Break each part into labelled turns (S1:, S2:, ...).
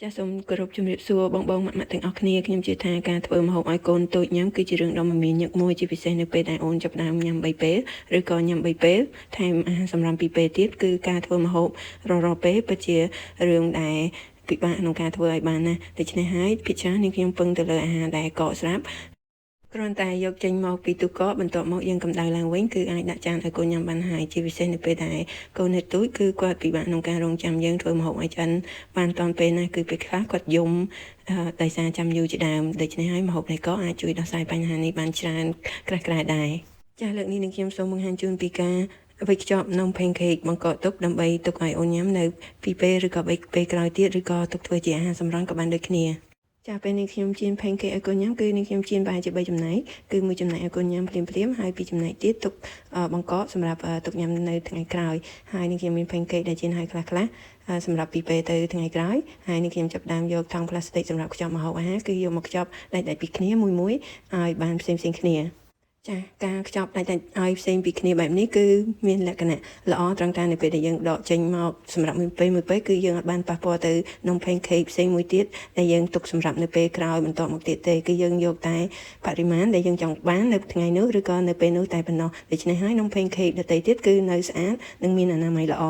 S1: ចាសសូមគោរពជំរាបសួរបងម៉ាក់ទាំងអស់គ្នាខ្ញុំជឿថាការធ្វើម្ហូបឲ្យកូនតូចញ៉ាំគឺជារឿងដ៏មមាញឹកមួយជាពិសេសនៅពេលដែលអូនចាប់ផ្ដើមញ៉ាំ3ពេលឬក៏ញ៉ាំ3ពេលថែមអាហារសម្រន់2ពេលទៀតគឺការធ្វើម្ហូបរាល់ពេលពិតជារឿងដែលពិបាកក្នុងការធ្វើឲ្យបានណាដូច្នេះហើយភាគច្រើននាងខ្ញុំពឹងទៅលើអាហារដែលកកស្រាប់គ្រាន់តែយកចេញមកពីទូកកបន្ទាប់មកយើងកម្ដៅឡើងវិញគឺអាចដាក់ចានឲ្យកូនញ៉ាំបានហើយជាពិសេសនៅពេលដែលកូននៅទូចគឺគាត់ពិបាកក្នុងការរងចាំយើងធ្វើម្ហូបឲ្យឆ្អិនបានតាន់ពេលណាគឺពេលខ្លះគាត់យំដោយសារចាំយូរជាដើមដូច្នេះហើយម្ហូបនៃកកអាចជួយដោះស្រាយបញ្ហានេះបានច្រើនក្រាស់ក្រែលដែរចាស់លើកនេះនឹងខ្ញុំសូមបង្ហាញជូនពីការវេចខ្ចប់នំ pancake បង្កកទុកដើម្បីទុកឲ្យអូនញ៉ាំនៅ2ពេលឬក៏3ពេលក្រោយទៀតឬក៏ទុកធ្វើជាអាហារសម្រន់ក៏បានដូចគ្នាចាពេលនេះខ្ញុំជៀន pancake ឲ្យកូនញ៉ាំគឺនេះខ្ញុំជៀនប្រហែលជា3ចំណែកគឺ1ចំណែកឲ្យកូនញ៉ាំភ្លាមហើយ2ចំណែកទៀតទុកបង្កកសម្រាប់ទុកញ៉ាំនៅថ្ងៃក្រោយហើយនេះខ្ញុំមាន pancake ដែលជៀនឲ្យខ្លះសម្រាប់2ពេលទៅថ្ងៃក្រោយហើយនេះខ្ញុំចាប់ផ្ដើមយកថង់ប្លាស្ទិកសម្រាប់ខ្ចប់ម្ហូបអាហារគឺយកមកខ្ចប់ដាច់ពីគ្នាមួយឲ្យបានផ្សេងគ្នាចាការខ្ចប់ដាច់ឲ្យផ្សេងពីគ្នាបែបនេះគឺមានលក្ខណៈល្អត្រង់តែនៅពេលដែលយើងដកចេញមកសម្រាប់មួយពេលគឺយើងអាចបានប៉ះពាល់ទៅនំ pancake ផ្សេងមួយទៀតដែលយើងទុកសម្រាប់នៅពេលក្រោយបន្តមកទៀតទេគឺយើងយកតែបរិមាណដែលយើងចង់បាននៅថ្ងៃនោះឬក៏នៅពេលនោះតែប៉ុណ្ណោះដូច្នេះហើយនំ pancake ដទៃទៀតគឺនៅស្អាតនិងមានអនាម័យល្អ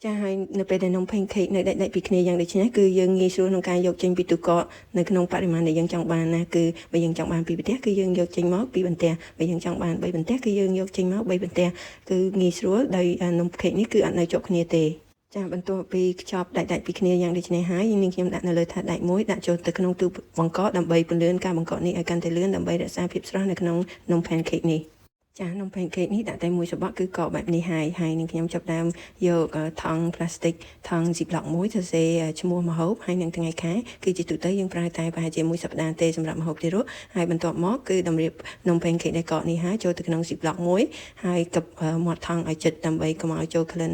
S1: ចាហើយនៅពេលដែលនំ pancake នៅដាច់ពីគ្នាយ៉ាងដូចនេះគឺយើងងាយស្រួលក្នុងការយកចេញពីទូកកនៅក្នុងបរិមាណដែលយើងចង់បានណាគឺបើយើងចង់បាន2បន្ទះគឺយើងយកចេញមក2បន្ទះបើយើងចង់បាន3បន្ទះគឺយើងយកចេញមក3បន្ទះគឺងាយស្រួលដោយនំ cake នេះគឺអត់នៅជាប់គ្នាទេចាបន្ទាប់ពីខ្ចប់ដាច់ពីគ្នាយ៉ាងដូចនេះហើយនាងខ្ញុំដាក់នៅលើថាសដែកមួយដាក់ចូលទៅក្នុងទូបង្កកដើម្បីពន្លឿនការបង្កកនេះឲ្យកាន់តែលឿនដើម្បីរក្សាភាពស្រស់នៅក្នុងនំ pancake នេះចានំ pancake នេះដាក់តែមួយសបកគឺកកបែបនេះហើយនឹងខ្ញុំចាប់ដើមយកថង់ប្លាស្ទិកថង់ Ziploc មួយសរសេរឈ្មោះម្ហូបហើយនឹងថ្ងៃខែគឺជាទូទៅយើងប្រើតែប្រហែលជាមួយសប្តាហ៍ទេសម្រាប់ម្ហូបទារកហើយបន្ទាប់មកគឺតម្រៀបនំ pancake ដែលកកនេះហើយចូលទៅក្នុង Ziploc មួយហើយគប់មាត់ថង់ឲ្យជិតដើម្បីកុំឲ្យចូលក្លិន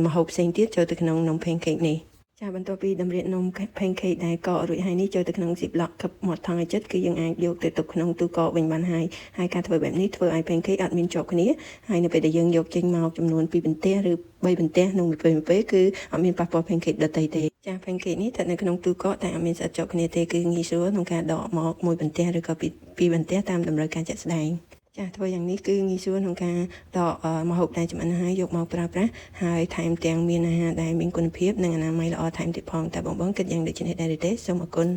S1: ម្ហូបផ្សេងទៀតចូលទៅក្នុងនំ pancake នេះចាបន្ទាប់ពីតម្រៀបនំ pancake ដែលកករួចហើយនេះចូលទៅក្នុង Ziploc កឹបមាត់ថង់ឲ្យជិតគឺយើងអាចយកទៅទុកក្នុងទូកកវិញបានហើយការធ្វើបែបនេះធ្វើឲ្យ pancake អត់មានជាប់គ្នាហើយនៅពេលដែលយើងយកចេញមកចំនួន2បន្ទះឬ3បន្ទះក្នុងមួយពេលគឺអត់មានប៉ះពាល់ pancake ដទៃទេចា pancake នេះស្ថិតនៅក្នុងទូកកតែអត់មានស្អិតជាប់គ្នាទេគឺងាយស្រួលក្នុងការដកមកមួយបន្ទះឬក៏ពីរបន្ទះតាមតម្រូវការជាក់ស្ដែងចាធ្វើយ៉ាងនេះគឺងាយស្រួលក្នុងការដកម្ហូបដែលចម្អិនហើយយកមកប្រើប្រាស់ហើយថែមទាំងមានអាហារដែលមានគុណភាពនិងអនាម័យល្អថែមទៀតផងតែបងគិតយ៉ាងដូចនេះដែរទេសូមអរគុណ